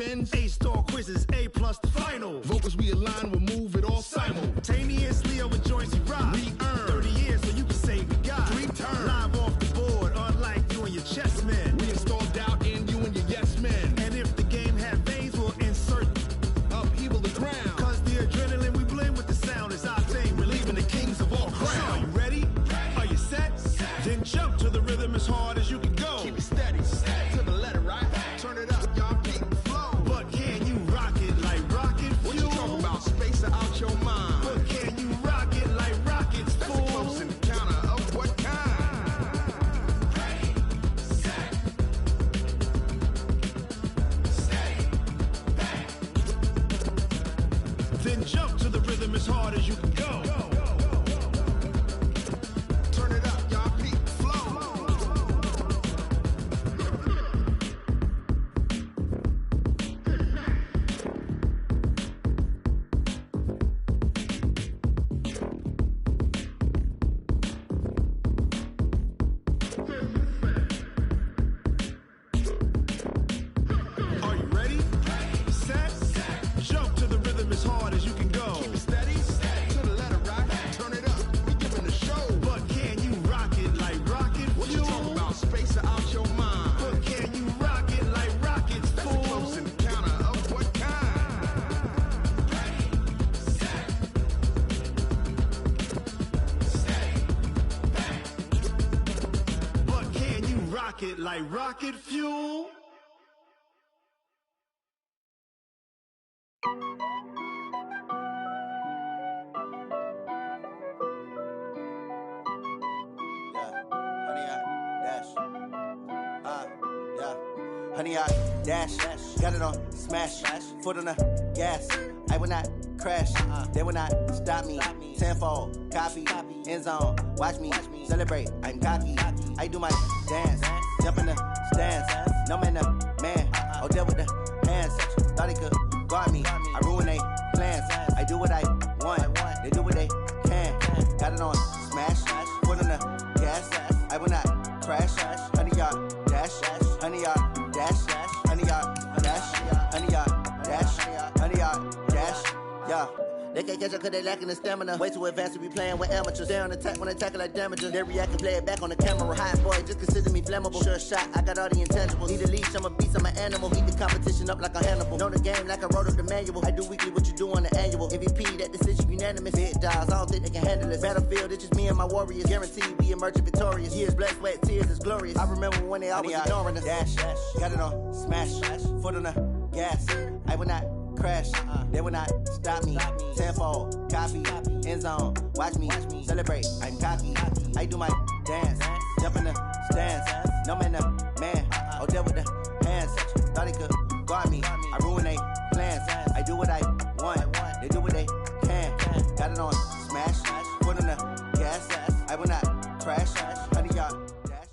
wins. A-star quizzes, A+ the final. Vocals we align, we'll move it all simultaneously over joints we rock. We earn 30 years so you can say we got 3 turns. Live off the board, unlike you and your chess men. We install doubt in you and your yes men. And if the game had veins, we'll insert upheaval the ground. Cause the adrenaline we blend with the sound is our thing. We're leaving the kings of all crowns. So are you ready? Are you set? Then jump to the rhythm as hard as you can go. Keep it steady, to the letter, right? Turn it up, y'all keep the flow. But can you rock it like rocket fuel? What you talking about? Space out your mind. But can you rock it like rockets, fool? That's a close encounter of what kind? Ready, set, stay back. Then jump to the rhythm as hard as you can go. Turn it up, y'all keep the flow. Are you ready? Set, jump to the rhythm as hard as you can go. Keep it steady, to the letter, right? Turn it up, we giving the show. But can you rock it like rocket fuel? What you talking about? Space out your mind. But can you rock it like rockets, fool? That's a close encounter of what kind? Ready, set, stay back. But can you rock it like rocket fuel? Honey, I dash, got it on smash, foot on the gas. I will not crash, they will not stop me. Tenfold, copy, end zone, watch me celebrate. I'm cocky, I do my dance, jump in the stands. No man, the man, oh deal with the hands. Thought he could guard me, I ruin they plans. I do what I want, they do what they can. Got it on smash, foot on the gas. I will not crash, honey, y'all dash, honey, y'all dash, honey, y'all dash, honey, y'all dash, honey, y'all dash, yeah. They can't catch up cause they lacking the stamina. Way too advanced to be playing with amateurs. They on attack when I tackle like damager. They react and play it back on the camera. Hot boy, just consider me flammable. Sure shot, I got all the intangibles. Need a leash, I'm a beast, I'm an animal. Heat the competition up like a Hannibal. Know the game like I wrote up the manual. I do weekly what you do on the annual. MVP, that decision unanimous. Big dogs, I don't think they can handle this. Battlefield, it's just me and my warriors. Guaranteed we emerging victorious. Years, blood, sweat, tears, it's glorious. I remember when they always ignoring us. Dash, got it on smash, foot on the gas. I will not crash, they will not stop me. Tenfold, copy, end zone, watch me celebrate. I'm cocky, I do my dance, jump in the stands. No man, the man, oh deal with the hands. Thought he could guard me, I ruin they plans. I do what I want, they do what they can. Got it on smash, foot on the gas. I will not crash, honey, y'all dash.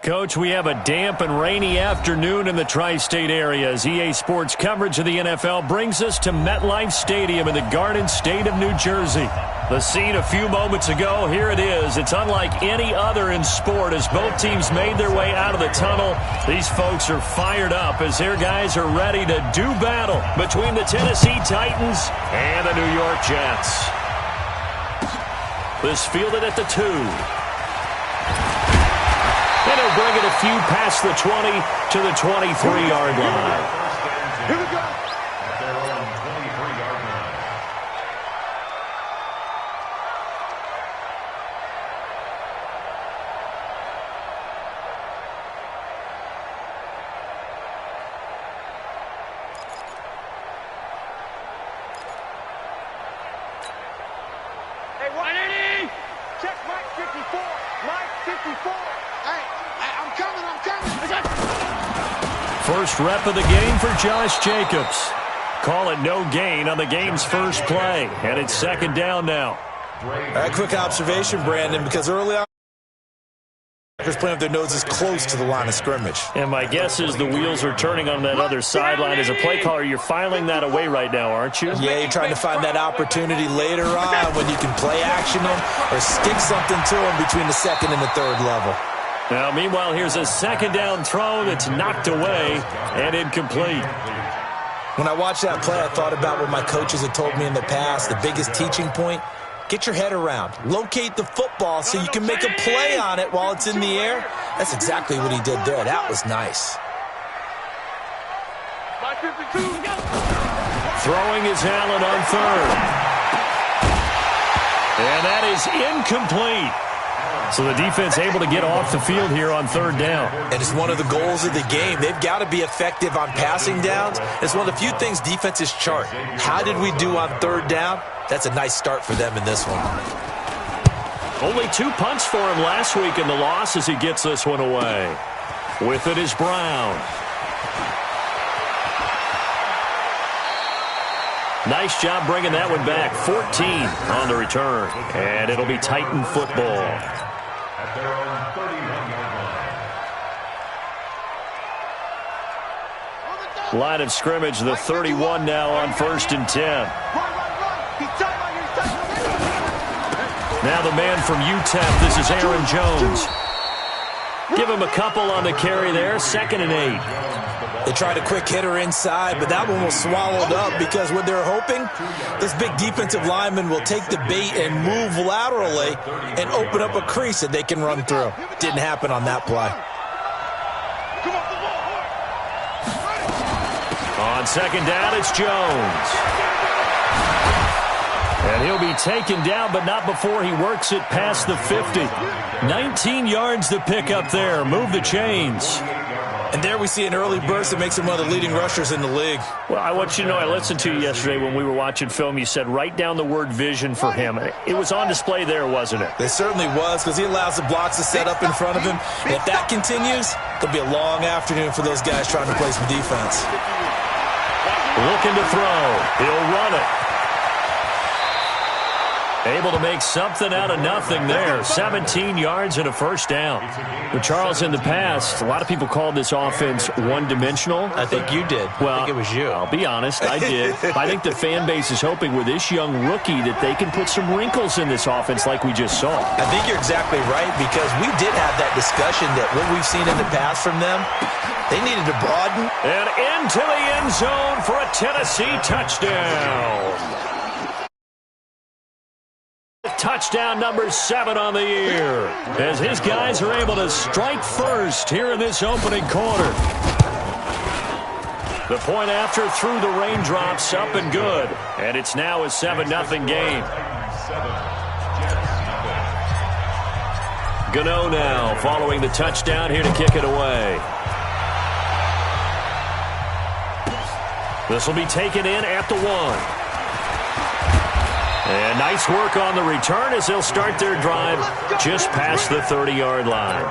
Coach, we have a damp and rainy afternoon in the tri-state area as EA Sports coverage of the NFL brings us to MetLife Stadium in the Garden State of New Jersey. The scene a few moments ago, here it is. It's unlike any other in sport as both teams made their way out of the tunnel. These folks are fired up as their guys are ready to do battle between the Tennessee Titans and the New York Jets. This fielded at the 2. And he'll bring it a few past the 20 to the 23-yard line. Here we go. At their own 23-yard line. Hey, 180! Check Mike 54. Mike 54. Hey, I'm coming. First rep of the game for Josh Jacobs. Call it no gain on the game's first play. And it's second down now. A quick observation, Brandon, because early on, Packers playing with their noses close to the line of scrimmage. And my guess is the wheels are turning on that other sideline. As a play caller, you're filing that away right now, aren't you? Yeah, you're trying to find that opportunity later on when you can play action them or stick something to them between the second and the third level. Now, meanwhile, here's a second down throw that's knocked away and incomplete. When I watched that play, I thought about what my coaches had told me in the past. The biggest teaching point, get your head around. Locate the football so you can make a play on it while it's in the air. That's exactly what he did there. That was nice. Throwing is Allen on third. And that is incomplete. So the defense able to get off the field here on third down. And it's one of the goals of the game. They've got to be effective on passing downs. It's one of the few things defenses chart. How did we do on third down? That's a nice start for them in this one. Only 2 punts for him last week in the loss as he gets this one away. With it is Brown. Nice job bringing that one back. 14 on the return. And it'll be Titan football. At their own 31-yard line. Line of scrimmage, the 31 now on 1st and 10. Now the man from UTEP, this is Aaron Jones. Give him a couple on the carry there, 2nd and 8. They tried a quick hitter inside, but that one was swallowed up because what they're hoping, this big defensive lineman will take the bait and move laterally and open up a crease that they can run through. Didn't happen on that play. On 2nd down, it's Jones. And he'll be taken down, but not before he works it past the 50. 19 yards to pick up there. Move the chains. And there we see an early burst that makes him one of the leading rushers in the league. Well, I want you to know, I listened to you yesterday when we were watching film. You said write down the word vision for him. It was on display there, wasn't it? It certainly was, because he allows the blocks to set up in front of him. And if that continues, it'll be a long afternoon for those guys trying to play some defense. Looking to throw. He'll run it. Able to make something out of nothing there. 17 yards and a first down. But Charles, in the past, a lot of people called this offense one-dimensional. I think you did. Well, I think it was you. I'll be honest, I did. I think the fan base is hoping with this young rookie that they can put some wrinkles in this offense like we just saw. I think you're exactly right, because we did have that discussion that what we've seen in the past from them, they needed to broaden. And into the end zone for a Tennessee touchdown. Touchdown number 7 on the year, as his guys are able to strike first here in this opening quarter. The point after through the raindrops, up and good, and it's now a 7-0 game. Gano now following the touchdown here to kick it away. This will be taken in at the 1. And nice work on the return as they'll start their drive just past the 30-yard line.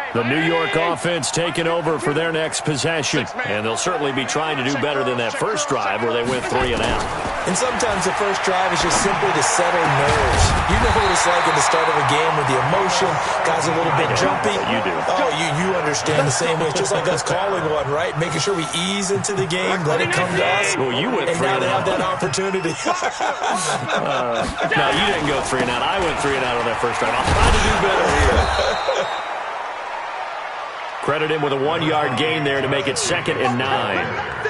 The New York offense taking over for their next possession. And they'll certainly be trying to do better than that first drive where they went 3 and out. And sometimes the first drive is just simply to settle nerves. You know what it's like at the start of a game with the emotion. Guys are a little bit jumpy. You do. Oh, you understand the same way. It's just like us calling one, right? Making sure we ease into the game, let it come to us. Well, you went 3 and out. And now they out. have that opportunity. No, you didn't go 3 and out. I went 3 and out on that first drive. I'll try to do better here. Credit him with a 1-yard gain there to make it 2nd and 9.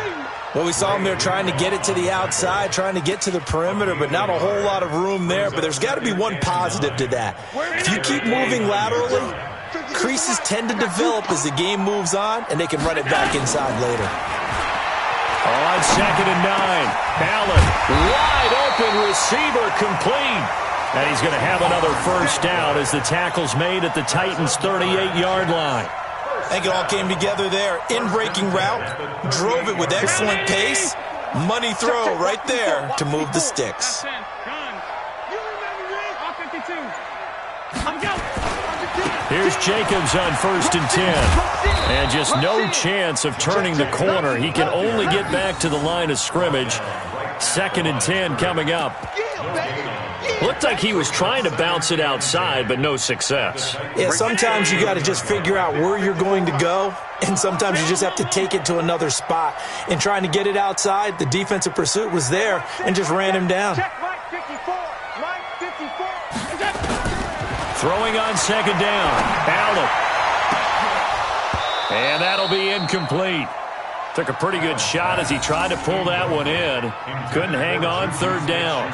Well, we saw them there trying to get it to the outside, trying to get to the perimeter, but not a whole lot of room there. But there's got to be one positive to that. If you keep moving laterally, creases tend to develop as the game moves on, and they can run it back inside later. On 2nd and 9, Allen, wide open receiver, complete. And he's going to have another first down as the tackle's made at the Titans' 38-yard line. I think it all came together there. In-breaking route, drove it with excellent pace. Money throw right there to move the sticks. Here's Jacobs on 1st and 10. And just no chance of turning the corner. He can only get back to the line of scrimmage. 2nd and 10 coming up. Looked like he was trying to bounce it outside, but no success. Yeah, sometimes you got to just figure out where you're going to go, and sometimes you just have to take it to another spot. And trying to get it outside, the defensive pursuit was there and just ran him down. Check Mike 54. Mike 54. Throwing on 2nd down. Allen. And that'll be incomplete. Took a pretty good shot as he tried to pull that one in. Couldn't hang on 3rd down.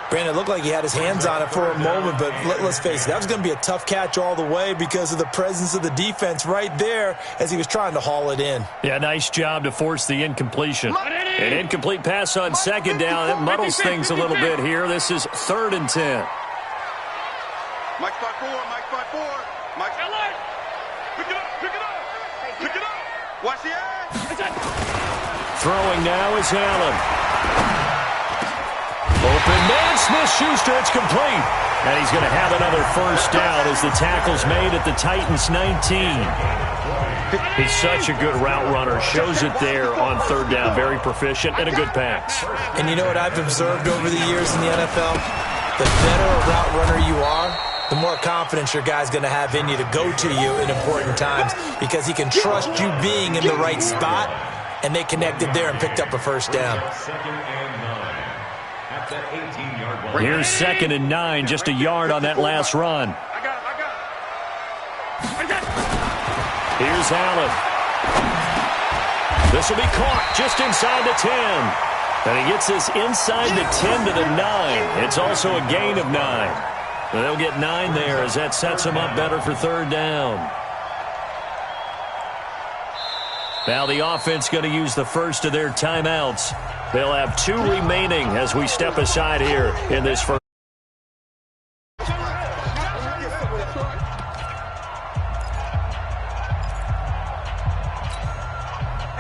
Brandon, it looked like he had his hands on it for a moment, but let's face it, that was going to be a tough catch all the way because of the presence of the defense right there as he was trying to haul it in. Yeah, nice job to force the incompletion. An incomplete pass on 2nd down. That muddles things a little bit here. This is 3rd and 10. Mike 5-4, Mike 5-4. Mike Allen. Pick it up, pick it up. Pick it up. Watch the edge. Throwing now is Allen. Open man, Smith-Schuster, it's complete. And he's going to have another 1st down as the tackle's made at the Titans' 19. He's such a good route runner. Shows it there on 3rd down. Very proficient and a good pass. And you know what I've observed over the years in the NFL? The better a route runner you are, the more confidence your guy's going to have in you to go to you in important times because he can trust you being in the right spot, and they connected there and picked up a 1st down. Here's 2nd and 9, just a yard on that last run. Here's Allen. This will be caught just inside the 10. And he gets this inside the 10 to the 9. It's also a gain of 9. They'll get 9 there as that sets them up better for 3rd down. Now the offense going to use the first of their timeouts. They'll have 2 remaining as we step aside here in this first.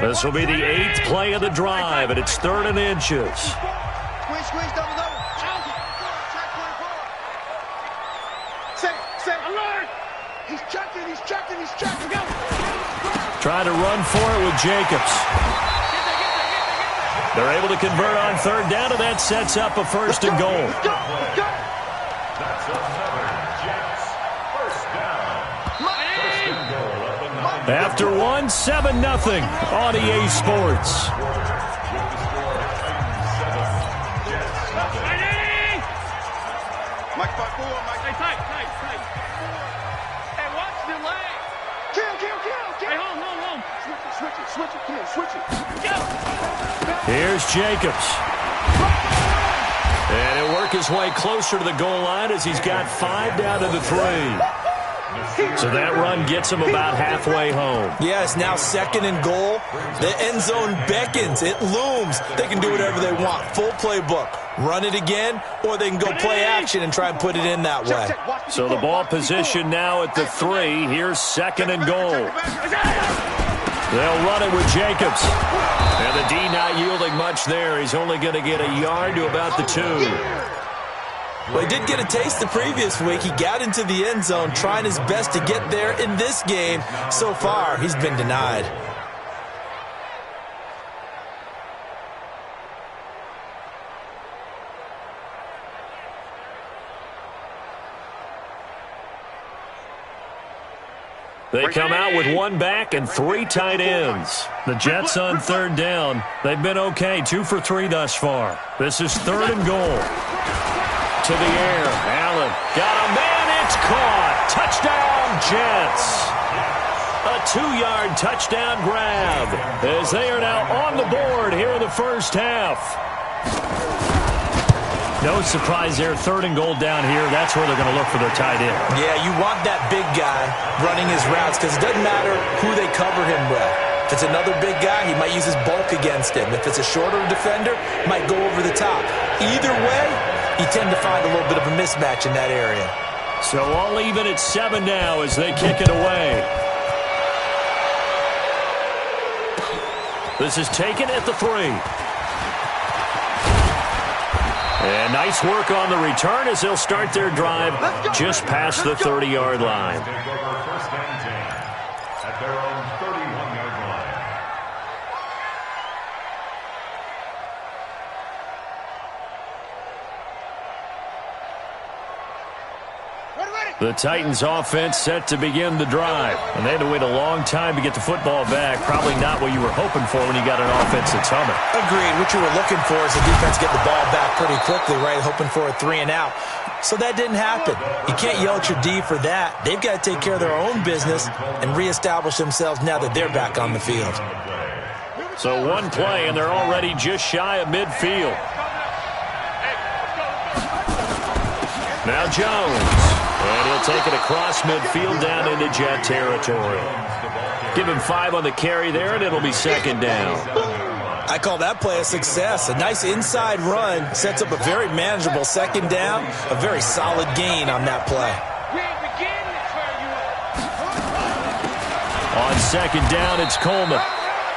This will be the 8th play of the drive, and it's 3rd and inches. Squeeze, double. Say, alert! He's checking. Go. Trying to run for it with Jacobs. They're able to convert on 3rd down, and that sets up a 1st and goal. That's another Jets. 1st down. After 7-0 on EA Sports. Mike 5-4, Mike. Hey, tight. Hey, watch the leg. Kill. Hey, hold. Switch it. Come on, switch it. Go. Here's Jacobs. And he'll work his way closer to the goal line as he's got 5 down to the 3. So that run gets him about halfway home. Yes, now 2nd and goal. The end zone beckons. It looms. They can do whatever they want. Full playbook. Run it again, or they can go play action and try and put it in that way. So the ball position now at the 3. Here's 2nd and goal. They'll run it with Jacobs. And the D not yielding much there. He's only going to get a yard to about the 2. Well, he did get a taste the previous week. He got into the end zone, trying his best to get there in this game. So far, he's been denied. They come out with 1 back and 3 tight ends. The Jets on 3rd down. They've been okay, 2 for 3 thus far. This is 3rd and goal. To the air, Allen got a man, it's caught. Touchdown, Jets. A 2-yard touchdown grab as they are now on the board here in the first half. No surprise there, 3rd and goal down here. That's where they're going to look for their tight end. Yeah, you want that big guy running his routes because it doesn't matter who they cover him with. If it's another big guy, he might use his bulk against him. If it's a shorter defender, might go over the top. Either way, you tend to find a little bit of a mismatch in that area. So all even at 7 now as they kick it away. This is taken at the 3. And nice work on the return as they'll start their drive just past the 30-yard line. Take over 1st and 10 at their own 31-yard line. The Titans offense set to begin the drive. And they had to wait a long time to get the football back. Probably not what you were hoping for when you got an offense that's humming. Agreed. What you were looking for is the defense get the ball back pretty quickly, right? Hoping for a 3 and out. So that didn't happen. You can't yell at your D for that. They've got to take care of their own business and reestablish themselves now that they're back on the field. So one play, and they're already just shy of midfield. Now Jones. And he'll take it across midfield down into Jet territory. Give him 5 on the carry there, and it'll be second down. I call that play a success. A nice inside run sets up a very manageable second down. A very solid gain on that play. On second down, it's Coleman.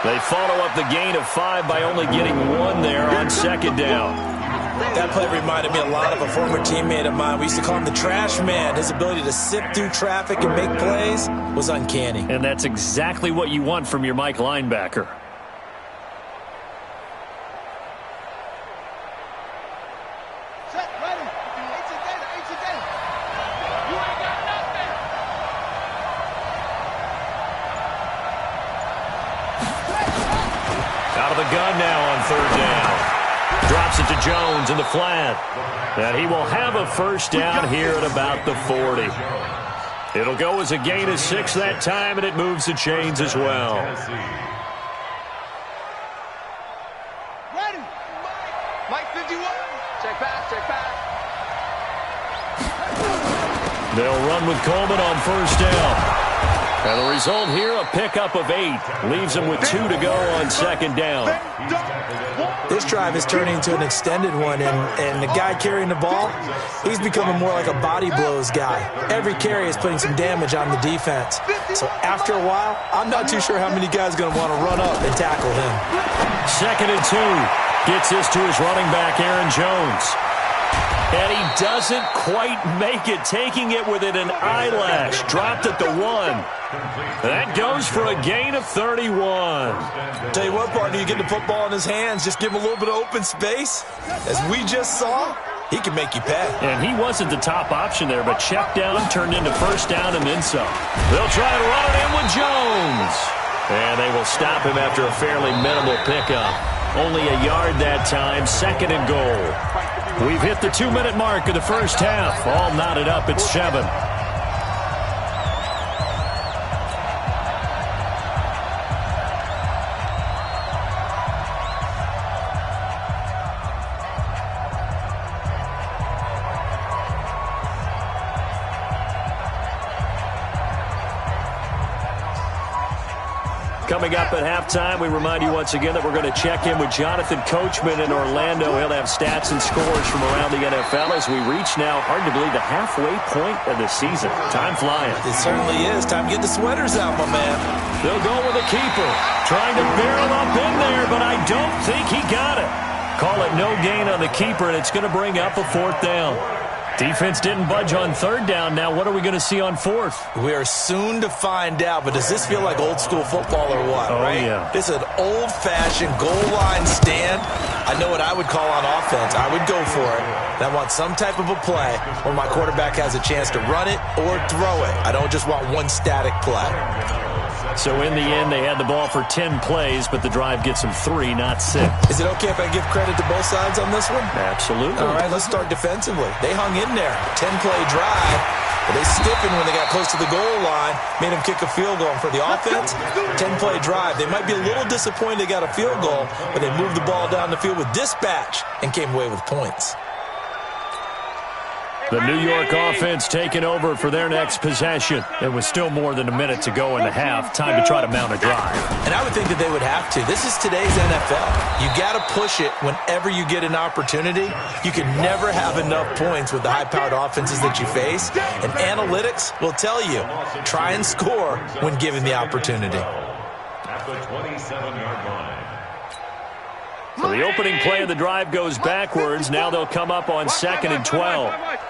They follow up the gain of 5 by only getting 1 there on second down. That play reminded me a lot of a former teammate of mine. We used to call him the trash man. His ability to sift through traffic and make plays was uncanny. And that's exactly what you want from your Mike linebacker. Out of the gun now on third down. Drops it to Jones in the flat. And he will have a first down here at about the 40. It'll go as a gain of 6 that time, and it moves the chains as well. Ready. Mike 51. Check back, check back. They'll run with Coleman on first down. And the result here, a pickup of 8. Leaves them with 2 to go on second down. This drive is turning into an extended one, and the guy carrying the ball, he's becoming more like a body blows guy. Every carry is putting some damage on the defense. So after a while, I'm not too sure how many guys are going to want to run up and tackle him. Second and 2. Gets this to his running back, Aaron Jones. And he doesn't quite make it, taking it within an eyelash. Dropped at the 1. That goes for a gain of 31. Tell you what, partner, you get the football in his hands, just give him a little bit of open space. As we just saw, he can make you pay. And he wasn't the top option there, but check down turned into first down and then some. They'll try to run it in with Jones. And they will stop him after a fairly minimal pickup. Only a yard that time, second and goal. We've hit the 2-minute mark of the first half. All knotted up at 7. Coming up at halftime, we remind you once again that we're going to check in with Jonathan Coachman in Orlando. He'll have stats and scores from around the NFL as we reach now, hard to believe, the halfway point of the season. Time flying. It certainly is. Time to get the sweaters out, my man. They'll go with a keeper. Trying to barrel up in there, but I don't think he got it. Call it no gain on the keeper, and it's going to bring up a 4th down. Defense didn't budge on third down. Now what are we going to see on 4th? We are soon to find out, but does this feel like old school football or what, right? Yeah. This is an old-fashioned goal line stand. I know what I would call on offense. I would go for it. And I want some type of a play where my quarterback has a chance to run it or throw it. I don't just want one static play. So in the end, they had the ball for 10 plays, but the drive gets them 3, not 6. Is it okay if I give credit to both sides on this one? Absolutely. All right, let's start defensively. They hung in there. 10-play drive. But they stiffened when they got close to the goal line, made them kick a field goal. And for the offense, 10-play drive. They might be a little disappointed they got a field goal, but they moved the ball down the field with dispatch and came away with points. The New York offense taking over for their next possession. There was still more than a minute to go in the half. Time to try to mount a drive. And I would think that they would have to. This is today's NFL. You got to push it whenever you get an opportunity. You can never have enough points with the high-powered offenses that you face. And analytics will tell you, try and score when given the opportunity. At the 27-yard line. So the opening play of the drive goes backwards. Now they'll come up on 2nd and 12.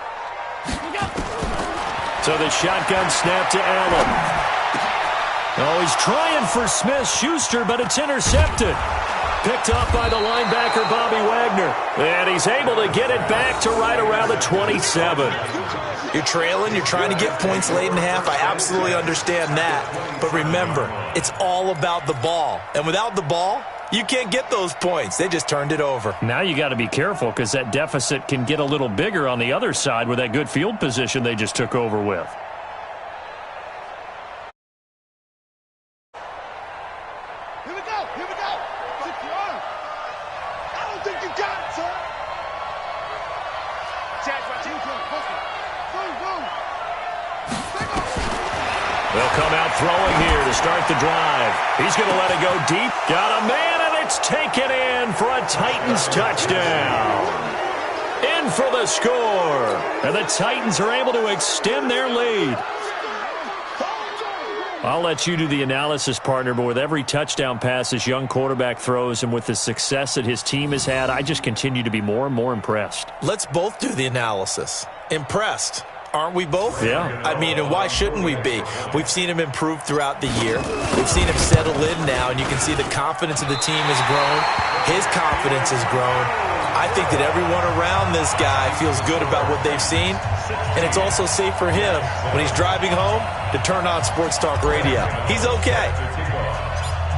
So the shotgun snap to Allen. Oh, he's trying for Smith-Schuster, but it's intercepted. picked off by the linebacker, Bobby Wagner. And he's able to get it back to right around the 27. You're trailing, you're trying to get points late in half. I absolutely understand that. But remember, it's all about the ball. And without the ball, you can't get those points. They just turned it over. Now you got to be careful because that deficit can get a little bigger on the other side with that good field position they just took over with. Here we go. Secure. I don't think you got it, sir. They'll come out throwing here to start the drive. He's going to let it go deep. Got a man, and it's taken in for a Titans touchdown. In for the score. And the Titans are able to extend their lead. I'll let you do the analysis, partner, but with every touchdown pass this young quarterback throws and with the success that his team has had, I just continue to be more and more impressed. Let's both do the analysis. Impressed. Aren't we both? Yeah. I mean, and why shouldn't we be? We've seen him improve throughout the year. We've seen him settle in now, and you can see the confidence of the team has grown. His confidence has grown. I think that everyone around this guy feels good about what they've seen, and it's also safe for him when he's driving home to turn on Sports Talk Radio. He's okay.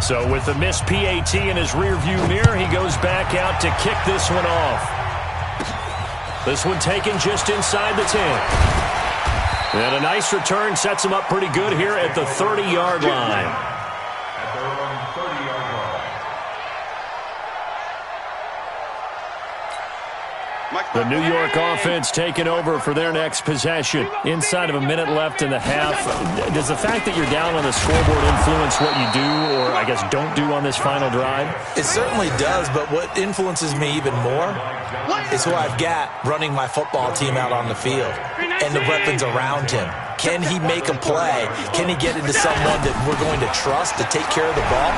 So with the missed PAT in his rearview mirror, he goes back out to kick this one off. This one taken just inside the 10. And a nice return sets him up pretty good here at the 30-yard line. At their own 30-yard line. The New York offense taking over for their next possession. Inside of a minute left in the half. Does the fact that you're down on the scoreboard influence what you do or, I guess, don't do on this final drive? It certainly does, but what influences me even more is who I've got running my football team out on the field and the weapons around him. Can he make a play? Can he get into someone that we're going to trust to take care of the ball?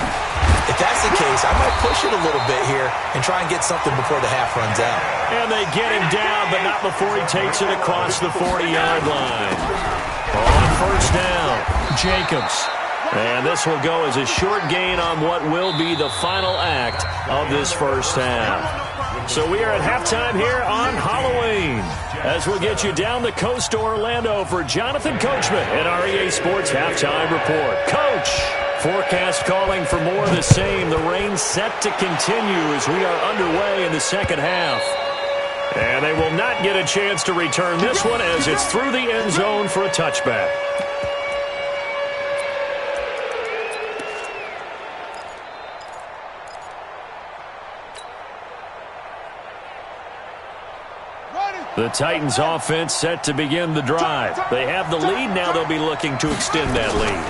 If that's the case, I might push it a little bit here and try and get something before the half runs out. And they get him down, but not before he takes it across the 40-yard line. On first down, Jacobs. And this will go as a short gain on what will be the final act of this first half. So we are at halftime here on Halloween as we'll get you down the coast to Orlando for Jonathan Coachman at our EA Sports Halftime Report. Coach, forecast calling for more of the same. The rain set to continue as we are underway in the second half. And they will not get a chance to return this one as it's through the end zone for a touchback. The Titans offense set to begin the drive. They have the lead. Now they'll be looking to extend that lead.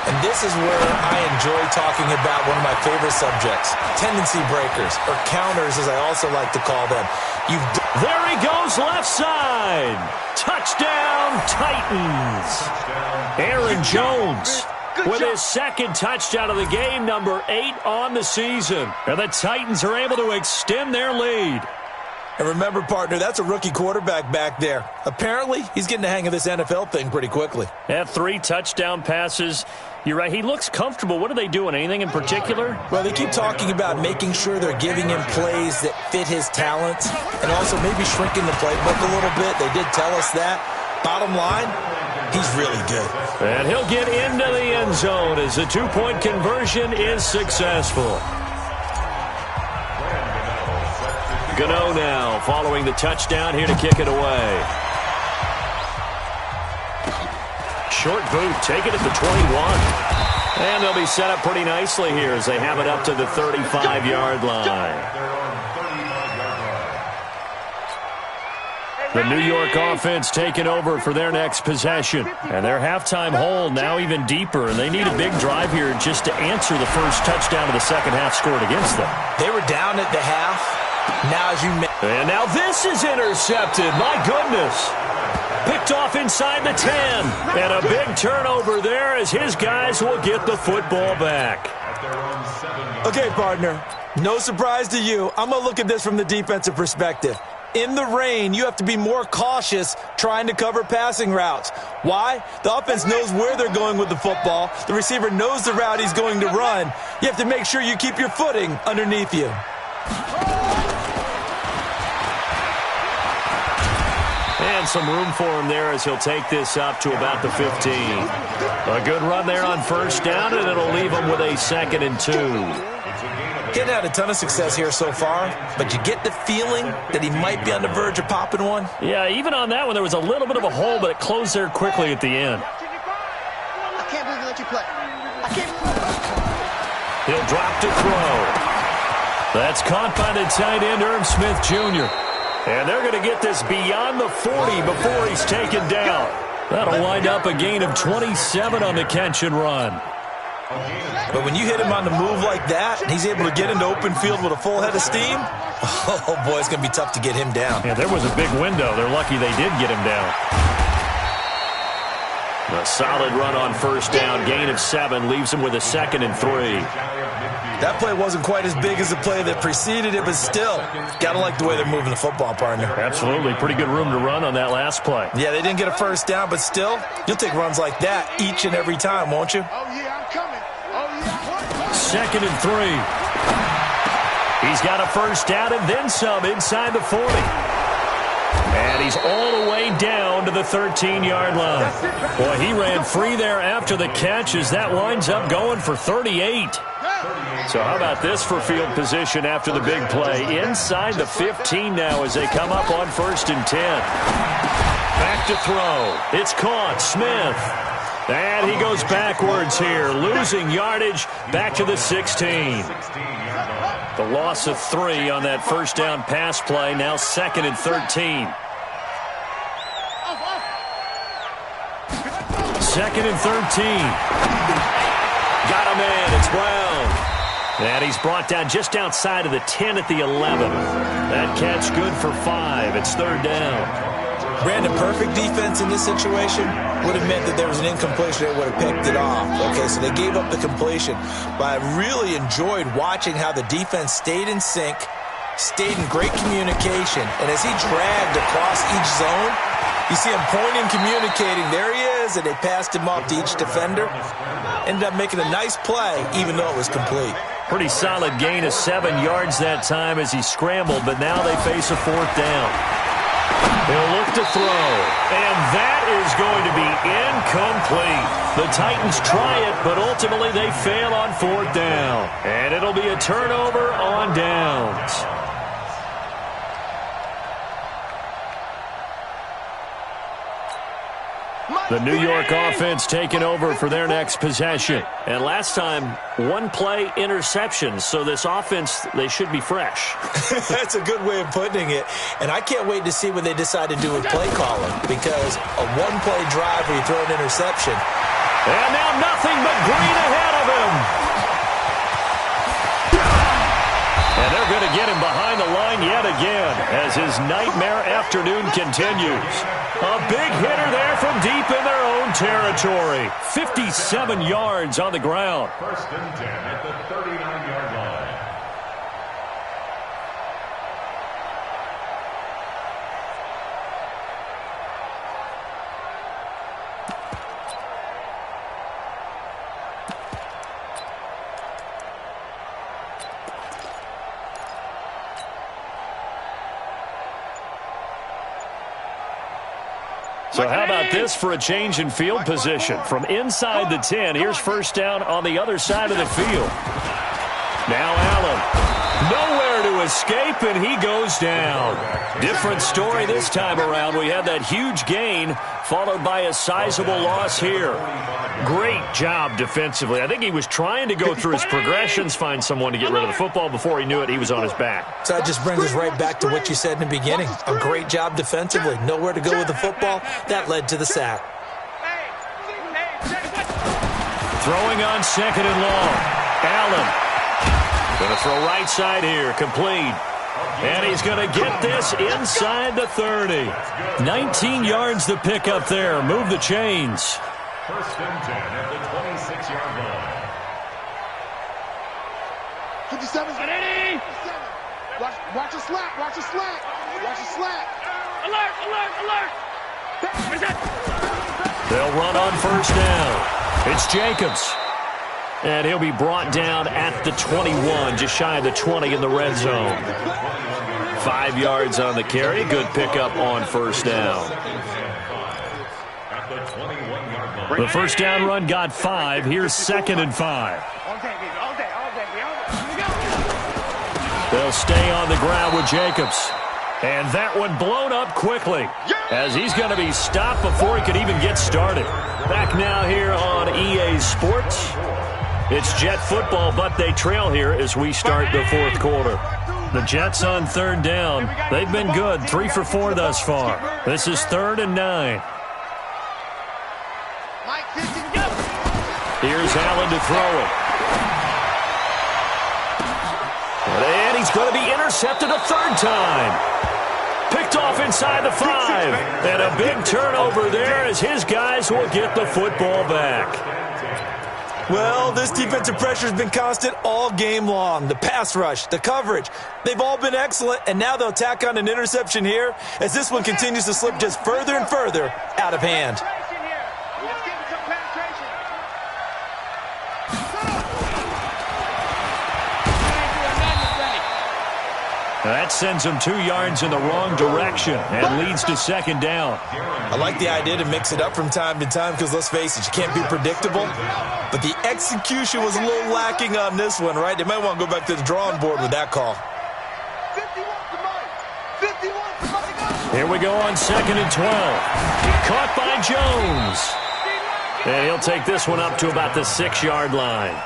And this is where I enjoy talking about one of my favorite subjects, tendency breakers, or counters as I also like to call them. There he goes left side. Touchdown Titans. Aaron Jones with his second touchdown of the game, number 8 on the season. And the Titans are able to extend their lead. And remember, partner, that's a rookie quarterback back there. Apparently, he's getting the hang of this NFL thing pretty quickly. Had 3 touchdown passes. You're right. He looks comfortable. What are they doing? Anything in particular? Well, they keep talking about making sure they're giving him plays that fit his talents and also maybe shrinking the playbook a little bit. They did tell us that. Bottom line, he's really good. And he'll get into the end zone as the 2-point conversion is successful. Gano now following the touchdown here to kick it away. Short boot, take it at the 21. And they'll be set up pretty nicely here as they have it up to the 35-yard line. The New York offense taking over for their next possession. And their halftime hole now even deeper, and they need a big drive here just to answer the first touchdown of the second half scored against them. They were down at the half. Now as you and now this is intercepted. My goodness. Picked off inside the 10. And a big turnover there as his guys will get the football back. Okay, partner. No surprise to you. I'm going to look at this from the defensive perspective. In the rain, you have to be more cautious trying to cover passing routes. Why? The offense knows where they're going with the football. The receiver knows the route he's going to run. You have to make sure you keep your footing underneath you. And some room for him there as he'll take this up to about the 15. A good run there on first down, and it'll leave him with a 2nd and 2. Getting had a ton of success here so far, but you get the feeling that he might be on the verge of popping one. Yeah, even on that one, there was a little bit of a hole, but it closed there quickly at the end. I can't believe they let you play. I can't. He'll drop to throw. That's caught by the tight end, Irv Smith Jr. And they're going to get this beyond the 40 before he's taken down. That'll wind up a gain of 27 on the catch and run. But when you hit him on the move like that, and he's able to get into open field with a full head of steam, oh, boy, it's going to be tough to get him down. Yeah, there was a big window. They're lucky they did get him down. A solid run on first down, gain of 7, leaves him with a 2nd and 3. That play wasn't quite as big as the play that preceded it, but still, got to like the way they're moving the football, partner. Absolutely. Pretty good room to run on that last play. Yeah, they didn't get a first down, but still, you'll take runs like that each and every time, won't you? Oh, yeah, I'm coming. Oh, yeah. 2nd and 3. He's got a first down and then some inside the 40. And he's all the way down to the 13-yard line. Boy, he ran free there after the catch as that winds up going for 38. So how about this for field position after the big play? Inside the 15 now as they come up on 1st and 10. Back to throw. It's caught. Smith. And he goes backwards here, losing yardage back to the 16. The loss of 3 on that first down pass play, now 2nd and 13. 2nd and 13. Got him in. It's Brown. And he's brought down just outside of the 10 at the 11. That catch good for 5. It's 3rd down. Brandon, perfect defense in this situation would have meant that there was an incompletion. They would have picked it off. Okay, so they gave up the completion. But I really enjoyed watching how the defense stayed in sync, stayed in great communication. And as he dragged across each zone, you see him pointing, communicating. There he is, and they passed him off to each defender. Ended up making a nice play, even though it was complete. Pretty solid gain of 7 yards that time as he scrambled, but now they face a 4th down. He'll look to throw, and that is going to be incomplete. The Titans try it, but ultimately they fail on 4th down. And it'll be a turnover on downs. The New York offense taking over for their next possession. And last time, 1-play interception. So this offense, they should be fresh. That's a good way of putting it. And I can't wait to see what they decide to do with play calling. Because a 1-play drive where you throw an interception. And now nothing but green ahead of him. And they're going to get him behind the line yet again as his nightmare afternoon continues. A big hitter there from deep in their own territory. 57 yards on the ground. 1st and 10 at the 39-yard line. So how about this for a change in field position? From inside the 10, here's first down on the other side of the field. Now Allen. Nowhere to escape, and he goes down. Different story this time around. We had that huge gain followed by a sizable loss here. Great job defensively. I think he was trying to go through his progressions, find someone to get rid of the football. Before he knew it, he was on his back. So that just brings us right back to what you said in the beginning. A great job defensively. Nowhere to go with the football. That led to the sack. Throwing on 2nd and long. Allen. Going to throw right side here. Complete. And he's going to get this inside the 30. 19 yards to pick up there. Move the chains. 1st and 10 at the 26-yard line. 57. Watch a slap. Watch a slap. Watch a slap. Alert, alert, alert. They'll run on first down. It's Jacobs. And he'll be brought down at the 21, just shy of the 20 in the red zone. 5 yards on the carry. Good pickup on first down. The first down run got 5. Here's 2nd and 5. They'll stay on the ground with Jacobs. And that one blown up quickly as he's going to be stopped before he could even get started. Back now here on EA Sports. It's Jet football, but they trail here as we start the 4th quarter. The Jets on 3rd down. They've been good, 3 for 4 thus far. This is 3rd and 9. Here's Allen to throw it. And he's going to be intercepted a 3rd time. Picked off inside the 5. And a big turnover there as his guys will get the football back. Well, this defensive pressure has been constant all game long. The pass rush, the coverage, they've all been excellent, and now they'll tack on an interception here as this one continues to slip just further and further out of hand. That sends him 2 yards in the wrong direction and leads to 2nd down. I like the idea to mix it up from time to time because, let's face it, you can't be predictable. But the execution was a little lacking on this one, right? They might want to go back to the drawing board with that call. Here we go on 2nd and 12. Caught by Jones. And he'll take this one up to about the 6-yard line.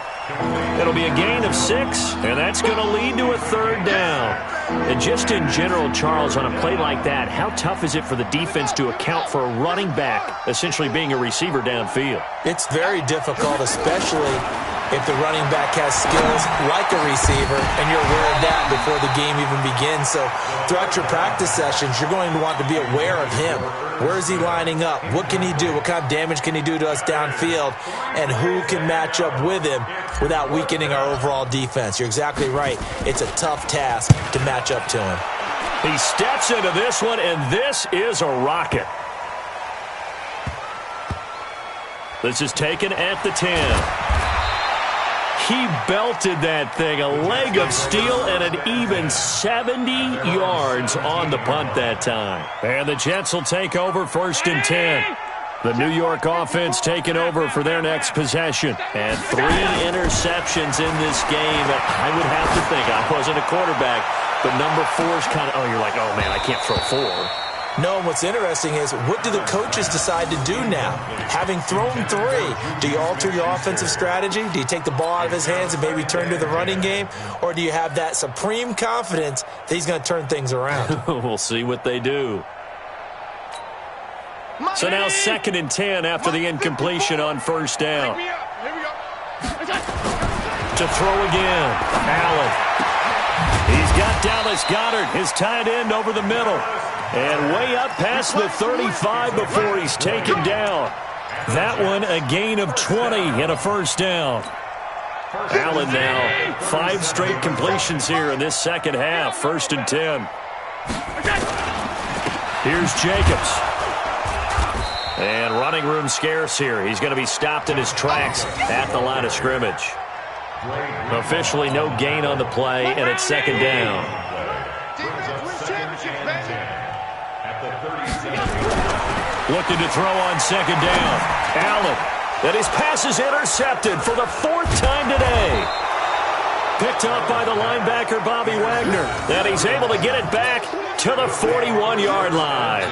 It'll be a gain of 6, and that's going to lead to a 3rd down. And just in general, Charles, on a play like that, how tough is it for the defense to account for a running back essentially being a receiver downfield? It's very difficult, especially if the running back has skills like a receiver, and you're aware of that before the game even begins. So throughout your practice sessions, you're going to want to be aware of him. Where is he lining up? What can he do? What kind of damage can he do to us downfield? And who can match up with him without weakening our overall defense? You're exactly right. It's a tough task to match up to him. He steps into this one, and this is a rocket. This is taken at the 10. He belted that thing, a leg of steel, and an even 70 yards on the punt that time. And the Jets will take over 1st and 10. The New York offense taking over for their next possession. And 3 interceptions in this game. I would have to think, I wasn't a quarterback, but number 4 is kind of, you're like, oh, man, I can't throw 4. No, what's interesting is, what do the coaches decide to do now? Having thrown 3, do you alter your offensive strategy? Do you take the ball out of his hands and maybe turn to the running game? Or do you have that supreme confidence that he's going to turn things around? We'll see what they do. So now 2nd and 10 after the incompletion on 1st down. To throw again, Allen. He's got Dallas Goedert, his tight end, over the middle. And way up past the 35 before he's taken down. That one a gain of 20 and a 1st down. Allen now 5 straight completions here in this 2nd half. 1st and 10. Here's Jacobs. And running room scarce here. He's going to be stopped in his tracks at the line of scrimmage. Officially no gain on the play, and it's 2nd down. Looking to throw on 2nd down. Allen. And his pass is intercepted for the 4th time today. Picked up by the linebacker, Bobby Wagner. And he's able to get it back to the 41-yard line.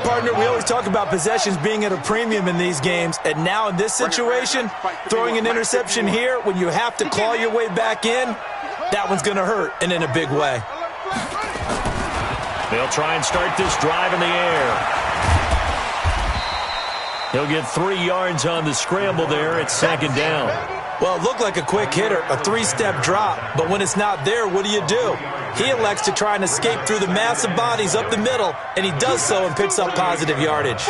Partner, we always talk about possessions being at a premium in these games. And now in this situation, throwing an interception here when you have to claw your way back in, that one's going to hurt, and in a big way. They'll try and start this drive in the air. He'll get 3 yards on the scramble there at 2nd down. Well, it looked like a quick hitter, a 3-step drop, but when it's not there, what do? He elects to try and escape through the massive bodies up the middle, and he does so and picks up positive yardage.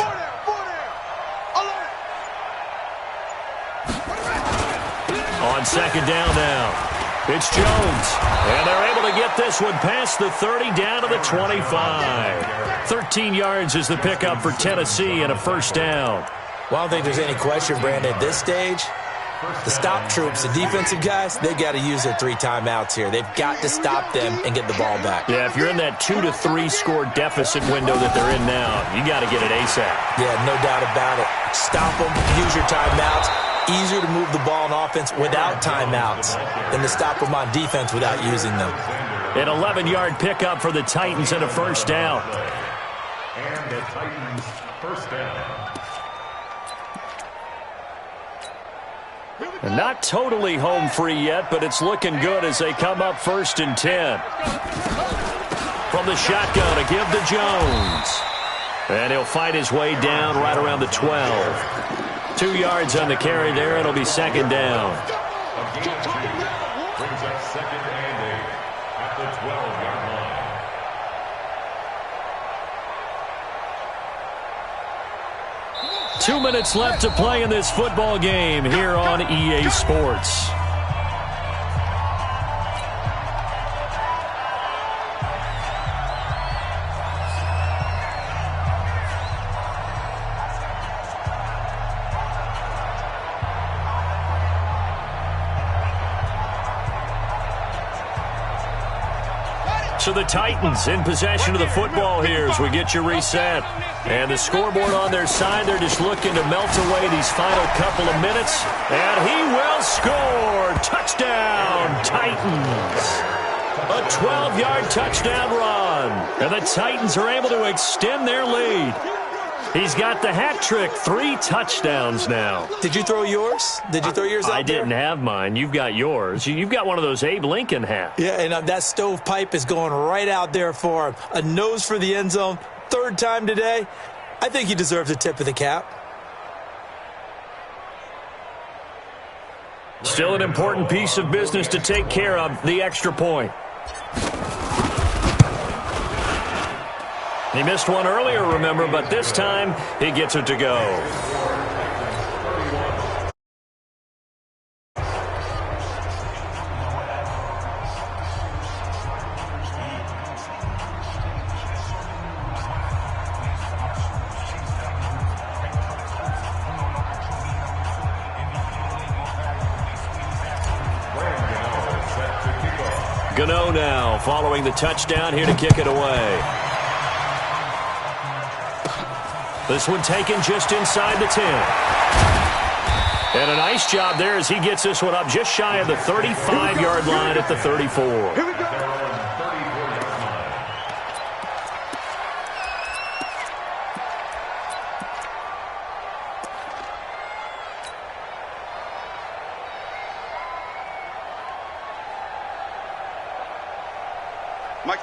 On 2nd down now. It's Jones. And they're able to get this one past the 30 down to the 25. 13 yards is the pickup for Tennessee and a first down. Well, I don't think there's any question, Brandon, at this stage. The stop troops, the defensive guys, they've got to use their 3 timeouts here. They've got to stop them and get the ball back. Yeah, if you're in that 2 to 3 score deficit window that they're in now, you got to get it ASAP. Yeah, no doubt about it. Stop them, use your timeouts. Easier to move the ball on offense without timeouts than to stop them on defense without using them. An 11-yard pickup for the Titans and a first down. And the Titans first down. And not totally home free yet, but it's looking good as they come up 1st and 10. From the shotgun to give to Jones. And he'll fight his way down right around the 12. 2 yards on the carry there. It'll be second down. Brings up second and 8 at the 12-yard line. 2 minutes left to play in this football game here on EA Sports. So the Titans in possession of the football here as we get you reset. And the scoreboard on their side, they're just looking to melt away these final couple of minutes. And he will score. Touchdown, Titans. A 12-yard touchdown run. And the Titans are able to extend their lead. He's got the hat trick, 3 touchdowns now. Did you throw yours? Did you throw yours out there? I didn't have mine. You've got yours. You've got one of those Abe Lincoln hats. Yeah, and that stovepipe is going right out there for him. A nose for the end zone. 3rd time today. I think he deserves a tip of the cap. Still an important piece of business to take care of, the extra point. He missed one earlier, remember, but this time he gets it to go. Gano now following the touchdown here to kick it away. This one taken just inside the 10. And a nice job there as he gets this one up just shy of the 35-yard line at the 34. Here we go.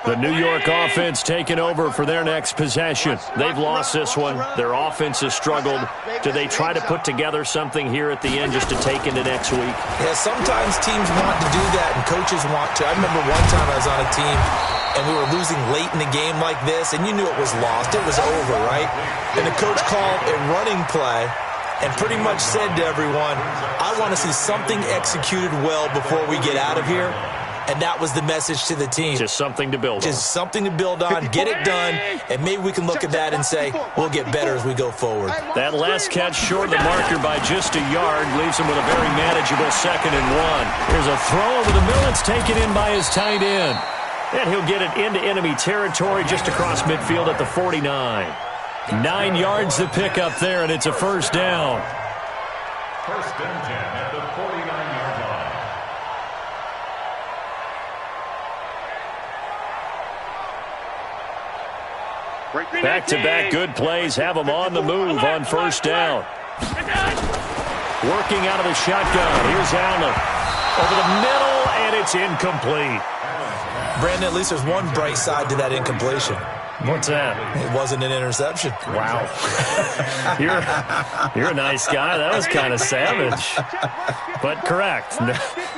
The New York offense taking over for their next possession. They've lost this one. Their offense has struggled. Do they try to put together something here at the end just to take into next week? Yeah, sometimes teams want to do that and coaches want to. I remember one time I was on a team and we were losing late in the game like this, and you knew it was lost. It was over, right? And the coach called a running play and pretty much said to everyone, I want to see something executed well before we get out of here. And that was the message to the team. Just something to build on. Just something to build on, get it done, and maybe we can look at that and say, we'll get better as we go forward. That last catch short of the marker by just a yard leaves him with a very manageable 2nd and 1. Here's a throw over the middle. It's taken in by his tight end. And he'll get it into enemy territory just across midfield at the 49. 9 yards to pick up there, and it's a first down. 1st and 10 at the 49-yard line. Back-to-back good plays have them on the move on first down. Working out of the shotgun. Here's Allen. Over the middle, and it's incomplete. Brandon, at least there's one bright side to that incompletion. What's that? It wasn't an interception. Wow. You're a nice guy. That was kind of savage. But correct.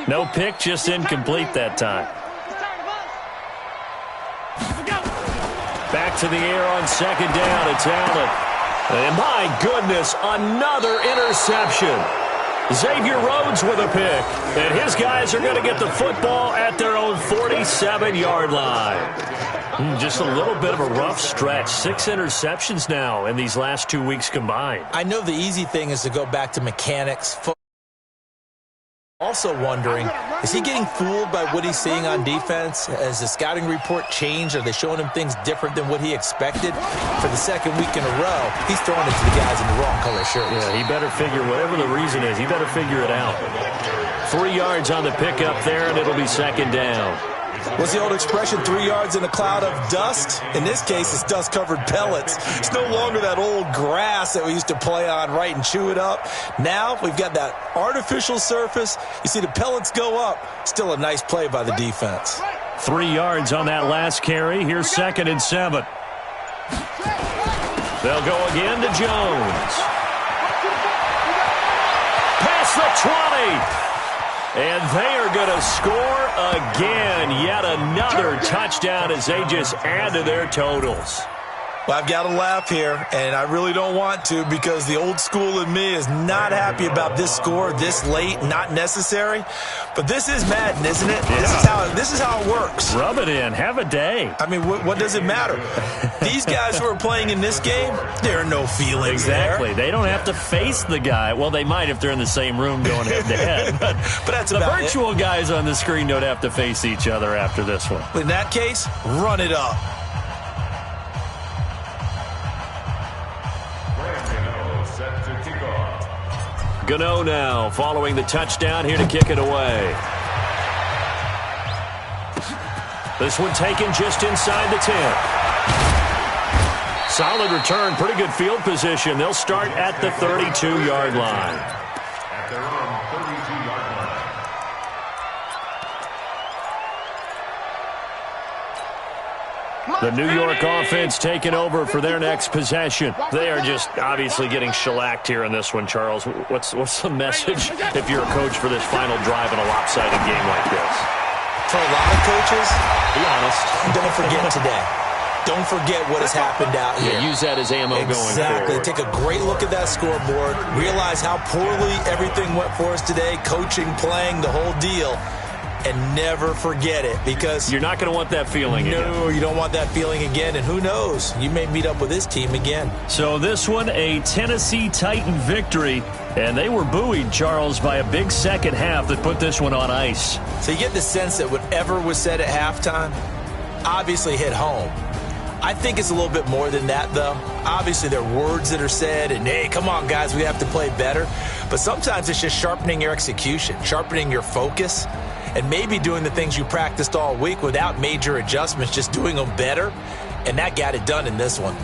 No pick, just incomplete that time. Back to the air on 2nd down. It's Allen. And my goodness, another interception. Xavier Rhodes with a pick. And his guys are going to get the football at their own 47-yard line. Just a little bit of a rough stretch. 6 interceptions now in these last 2 weeks combined. I know the easy thing is to go back to mechanics. Also wondering, is he getting fooled by what he's seeing on defense? Has the scouting report changed? Are they showing him things different than what he expected? For the second week in a row, he's throwing it to the guys in the wrong color shirts. Yeah, he better figure, whatever the reason is, he better figure it out. 3 yards on the pickup there, and it'll be second down. What's the old expression, 3 yards in a cloud of dust? In this case, it's dust-covered pellets. It's no longer that old grass that we used to play on, right, and chew it up. Now we've got that artificial surface. You see the pellets go up. Still a nice play by the defense. 3 yards on that last carry. Here's 2nd and 7. They'll go again to Jones. Past the 20. And they are going to score again. Yet another touchdown as they just add to their totals. Well, I've got to laugh here, and I really don't want to because the old school in me is not happy about this score this late, not necessary. But this is Madden, isn't it? Yeah. This is how it works. Rub it in. Have a day. I mean, what does it matter? These guys who are playing in this game, there are no feelings exactly. there. They don't have to face the guy. Well, they might if they're in the same room going head-to-head. But that's the about virtual guys on the screen don't have to face each other after this one. In that case, run it up. Gano now following the touchdown here to kick it away. This one taken just inside the 10. Solid return, pretty good field position. They'll start at the 32-yard line. At their own 32-yard line. The New York offense taking over for their next possession. They are just obviously getting shellacked here in this one, Charles. What's the message if you're a coach for this final drive in a lopsided game like this? For a lot of coaches, be honest, don't forget today. Don't forget what has happened out here. Yeah, use that as ammo going forward. Exactly. Take a great look at that scoreboard. Realize how poorly everything went for us today. Coaching, playing, the whole deal. And never forget it because you're not going to want that feeling again. No, you don't want that feeling again. And who knows? You may meet up with this team again. So this one, a Tennessee Titan victory. And they were buoyed, Charles, by a big second half that put this one on ice. So you get the sense that whatever was said at halftime obviously hit home. I think it's a little bit more than that, though. Obviously, there are words that are said, and, hey, come on, guys, we have to play better. But sometimes it's just sharpening your execution, sharpening your focus, and maybe doing the things you practiced all week without major adjustments, just doing them better. And that got it done in this one.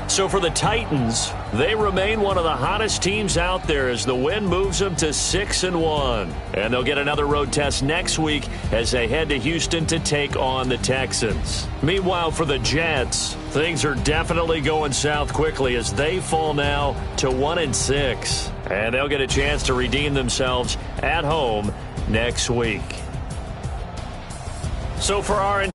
So for the Titans, they remain one of the hottest teams out there as the win moves them to 6-1. And they'll get another road test next week as they head to Houston to take on the Texans. Meanwhile, for the Jets, things are definitely going south quickly as they fall now to 1-6. And they'll get a chance to redeem themselves at home next week. So for our